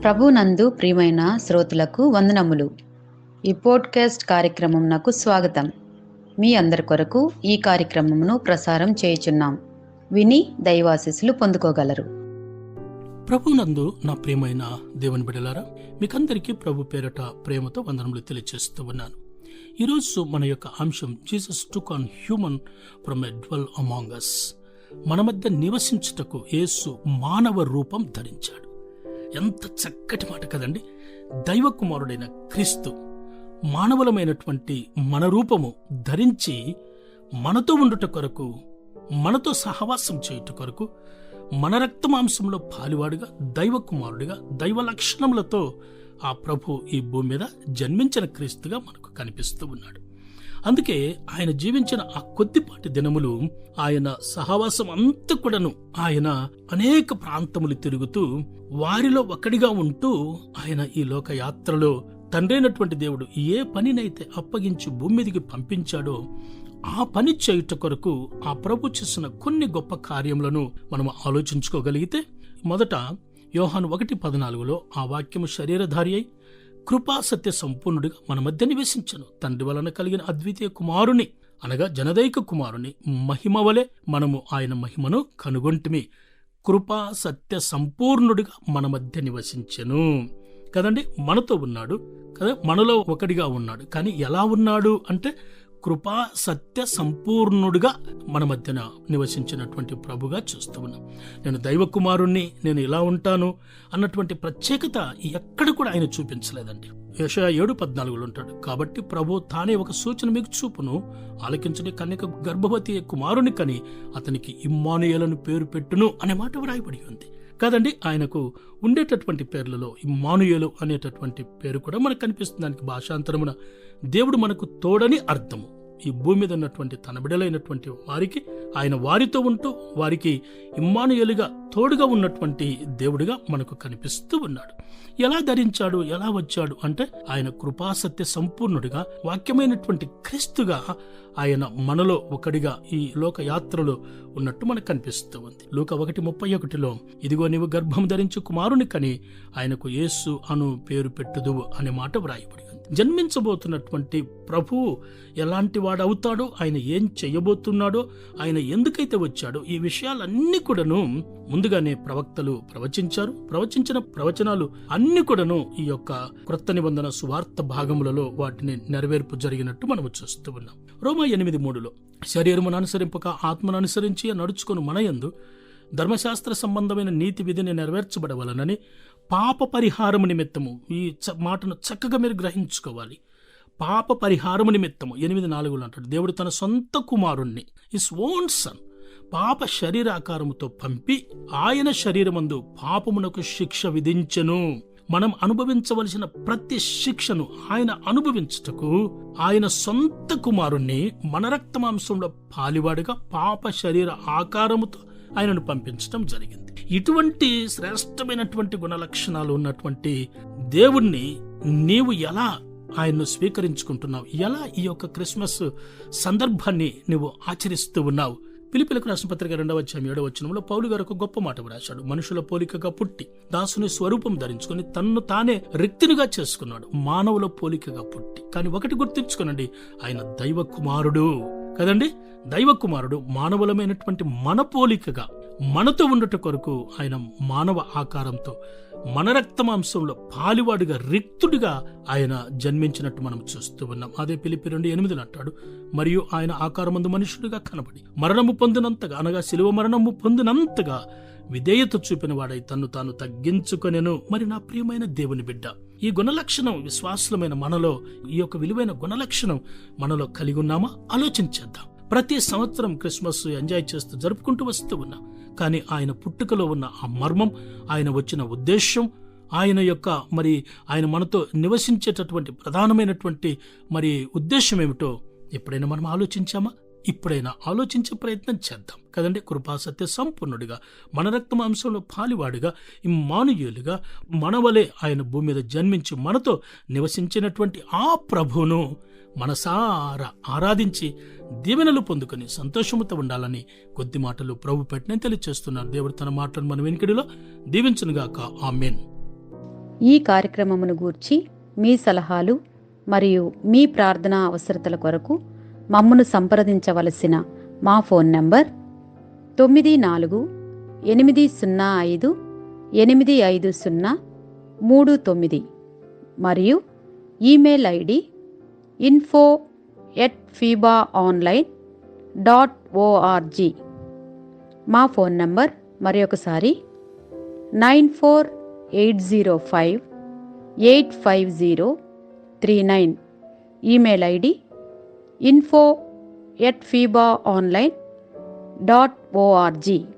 ప్రభునందు ప్రియమైన శ్రోతలకు వందనములు. ఈ పోడ్కాస్ట్ కార్యక్రమం నాకు స్వాగతం. మీ అందరి కొరకు ఈ కార్యక్రమమును ప్రసారం చేయుచున్నాం. విని దైవాశీస్సులు పొందుకోగలరు. ప్రభునందు నా ప్రియమైన దేవుని బిడ్డలారా, మీకందరికీ ప్రభు పేరట ప్రేమతో వందనములు తెలియజేస్తూ ఉన్నాను. ఈరోజు మన యొక్క అంశం Jesus took on human from a dwell among us. మన మధ్య నివసించుటకు యేసు మానవ రూపం ధరించాడు. ఎంత చక్కటి మాట కదండి. దైవ కుమారుడైన క్రీస్తు మానవులమైనటువంటి మన రూపము ధరించి మనతో ఉండుట కొరకు, మనతో సహవాసం చేయుట కొరకు, మన రక్తమాంసంలో పాలివాడుగా, దైవ కుమారుడిగా, దైవ లక్షణములతో ఆ ప్రభు ఈ భూమి మీద జన్మించిన క్రీస్తుగా మనకు కనిపిస్తూ ఉన్నాడు. అందుకే ఆయన జీవించిన ఆ కొద్దిపాటి దినములు, ఆయన సహవాసం అంతా కూడాను ఆయన అనేక ప్రాంతములు తిరుగుతూ వారిలో ఒకడిగా ఉంటూ ఆయన ఈ లోక యాత్రలో తండ్రైనటువంటి దేవుడు ఏ పనినైతే అప్పగించి భూమి మీదకి పంపించాడో ఆ పని చేయుట కొరకు ఆ ప్రభు చేసిన కొన్ని గొప్ప కార్యములను మనం ఆలోచించుకోగలిగితే, మొదట యోహాను 1:14 ఆ వాక్యము శరీరధారి అయి కృపా సత్య సంపూర్ణుడిగా మన మధ్య నివసించను. తండ్రి వలన కలిగిన అద్వితీయ కుమారుని అనగా జనదైక కుమారుని మహిమ వలె మనము ఆయన మహిమను కనుగొంటిమి. కృపా సత్య సంపూర్ణుడిగా మన మధ్య నివసించెను కదండి. మనతో ఉన్నాడు కదా, మనలో ఒకడిగా ఉన్నాడు. కానీ ఎలా ఉన్నాడు అంటే కృపా సత్య సంపూర్ణుడిగా మన మధ్యన నివసించినటువంటి ప్రభుగా చూస్తూ ఉన్నాం. నేను దైవ కుమారుణ్ణి, నేను ఇలా ఉంటాను అన్నటువంటి ప్రత్యేకత ఎక్కడ కూడా ఆయన చూపించలేదండి. యెషయా 7:14 ఉంటాడు, కాబట్టి ప్రభు తానే ఒక సూచన మీకు చూపును, ఆలకించని కన్యక గర్భవతి కుమారుని కని అతనికి ఇమ్మానుయేలను పేరు పెట్టును అనే మాట వ్రాయబడి ఉంది కదండి. ఆయనకు ఉండేటటువంటి పేర్లలో ఇమ్మానుయేలు అనేటటువంటి పేరు కూడా మనకు కనిపిస్తుంది. దానికి భాషాంతరమున దేవుడు మనకు తోడని అర్థము. ఈ భూమి మీద ఉన్నటువంటి తన బిడలైనటువంటి వారికి ఆయన వారితో ఉంటూ వారికి ఇమ్మానుయేలుగా తోడుగా ఉన్నటువంటి దేవుడిగా మనకు కనిపిస్తూ ఉన్నాడు. ఎలా ధరించాడు, ఎలా వచ్చాడు అంటే ఆయన కృపాసత్య సంపూర్ణుడిగా, వాక్యమైనటువంటి క్రీస్తుగా ఆయన మనలో ఒకడిగా ఈ లోక యాత్రలో ఉన్నట్టు మనకు కనిపిస్తూ ఉంది. లూకా 1:31 ఇదిగో నీవు గర్భం ధరించి కుమారుని కని ఆయనకు యేసు అను పేరు పెట్టుదువు అనే మాట వ్రాయబడి ఉంది. జన్మించబోతున్నటువంటి ప్రభువు ఎలాంటి వాడు అవుతాడో, ఆయన ఏం చేయబోతున్నాడో, ఆయన ఎందుకైతే వచ్చాడో, ఈ విషయాలన్నీ కూడాను ముందుగానే ప్రవక్తలు ప్రవచించిన ప్రవచనాలు అన్ని కూడాను ఈ యొక్క క్రొత్త నిబంధన సువార్త భాగములలో వాటిని నెరవేర్పు జరిగినట్టు మనము చూస్తూ ఉన్నాం. రోమా 8:3 శరీరమును అనుసరింపక ఆత్మను అనుసరించి నడుచుకుని మనయందు ధర్మశాస్త్ర సంబంధమైన నీతి విధిని నెరవేర్చబడవలనని పాప పరిహారము నిమిత్తము, ఈ మాటను చక్కగా మీరు గ్రహించుకోవాలి. పాప పరిహారము నిమిత్తము 8:4 అంటాడు, దేవుడు తన సొంత కుమారుణ్ణి, హిస్ ఓన్ సన్, పాప శరీరాకారముతో పంపి ఆయన శరీరమందు పాపమునకు శిక్ష విధించెను. మనం అనుభవించవలసిన ప్రతి శిక్షను ఆయన అనుభవించుటకు ఆయన సొంత కుమారుణ్ణి మన రక్తమాంసంలో పాలివాడుగా పాప శరీర ఆకారముతో ఆయనను పంపించడం జరిగింది. ఇటువంటి శ్రేష్టమైనటువంటి గుణలక్షణాలు ఉన్నటువంటి దేవుణ్ణి నీవు ఎలా ఆయన్ను స్వీకరించుకుంటున్నావు, ఎలా ఈ యొక్క క్రిస్మస్ సందర్భాన్ని నువ్వు ఆచరిస్తూ ఉన్నావు? ఫిలిప్పీయులకు రాసిన పత్రిక 2:7 పౌలు గారు ఒక గొప్ప మాట రాశాడు. మనుషుల పోలికగా పుట్టి దాసుని స్వరూపం ధరించుకుని తన్ను తానే రిక్తినిగా చేసుకున్నాడు. మానవుల పోలికగా పుట్టి, కానీ ఒకటి గుర్తించుకోనండి, ఆయన దైవ కుమారుడు కదండి. దైవ కుమారుడు మానవులమైనటువంటి మన పోలికగా మనతో ఉండుట కొరకు ఆయన మానవ ఆకారంతో మన రక్తమాంసంలో పాలివాడుగా, రిక్తుడిగా ఆయన జన్మించినట్టు మనం చూస్తూ ఉన్నాం. అదే ఫిలిప్పీ 2:8 అంటాడు, మరియు ఆయన ఆకారమందు మనుషుడిగా కనబడి మరణము పొందినంతగా, అనగా శిలువ మరణము పొందినంతగా విధేయత చూపిన వాడై తన్ను తాను తగ్గించుకొనెను. మరి నా ప్రియమైన దేవుని బిడ్డ, ఈ గుణలక్షణం విశ్వాసులమైన మనలో, ఈ యొక్క విలువైన గుణలక్షణం మనలో కలిగి ఉన్నామా? ఆలోచించేద్దాం. ప్రతి సంవత్సరం క్రిస్మస్ ఎంజాయ్ చేస్తూ జరుపుకుంటూ వస్తూ ఉన్నాం. కానీ ఆయన పుట్టుకలో ఉన్న ఆ మర్మం, ఆయన వచ్చిన ఉద్దేశం, ఆయన మనతో నివసించేటటువంటి ప్రధానమైనటువంటి ఉద్దేశం ఏమిటో ఎప్పుడైనా మనం ఆలోచించామా? ఇప్పుడైనా ఆలోచించే ప్రయత్నం చేద్దాం కదండి. కృపాసత్య సంపూర్ణుడిగా, మన రక్తమాంసంలో పాలివాడుగా, ఇమ్మానుయేలుగా మనవలే ఆయన భూమి మీద జన్మించి మనతో నివసించినటువంటి ఆ ప్రభువును మనసారా ఆరాధించి దీవెనలు పొందుకొని సంతోషముతో ఉండాలని కొద్ది మాటలు ప్రభు పెట్టిన తెలియచేస్తున్నారు. దేవుడు తన మాటలను మన వెనుకడిలో దీవించునుగాక. ఆమేన్. ఈ కార్యక్రమమును గూర్చి మీ సలహాలు మరియు మీ ప్రార్థనా అవసరతల కొరకు మమ్మను సంప్రదించవలసిన మా ఫోన్ నంబర్ 9480585039 మరియు ఈమెయిల్ ఐడి info@fibaonline.org. మా ఫోన్ నంబర్ మరొకసారి 9480585039. Email ID info@fibaonline.org.